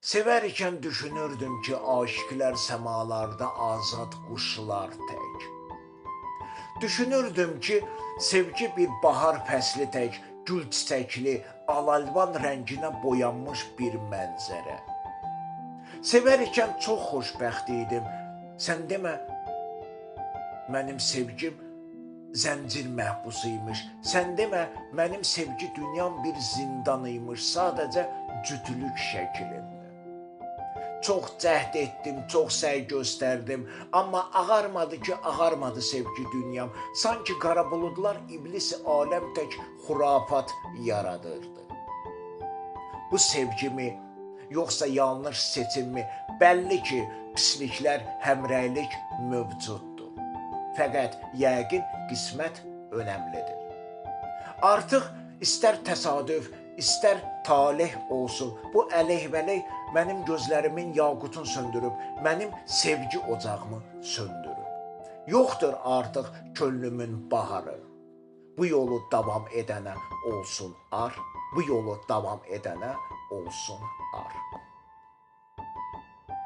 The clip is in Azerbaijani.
Sevərkən düşünürdüm ki, aşiqlər səmalarda azad quşlar tək. Düşünürdüm ki, sevgi bir bahar fəsli tək, gül çiçəkli, al-alvan rənginə boyanmış bir mənzərə. Sevərkən çox xoşbəxt idim. Sən demə, mənim sevgim zəncir məhbusuymuş. Sən demə, mənim sevgi dünyam bir zindan imiş, sadəcə cütülük şəklində. Çox cəhd etdim, çox səy göstərdim, amma ağarmadı ki, ağarmadı sevgi dünyam. Sanki qara buludlar iblisi aləm tək xurafat yaradırdı. Bu sevgimi, yoxsa yanlış seçimmi? Bəlli ki, pisliklər həmrəylik mövcuddur. Fəqət yəqin qismət önəmlidir. Artıq istər təsadüf, istər talih olsun, bu əleyh-vəleyh mənim gözlərimin yaqutunu söndürüb, mənim sevgi ocağımı söndürüb. Yoxdur artıq könlümün baharı. Bu yolu davam edənə olsun ar, bu yolu davam edənə olsun ar.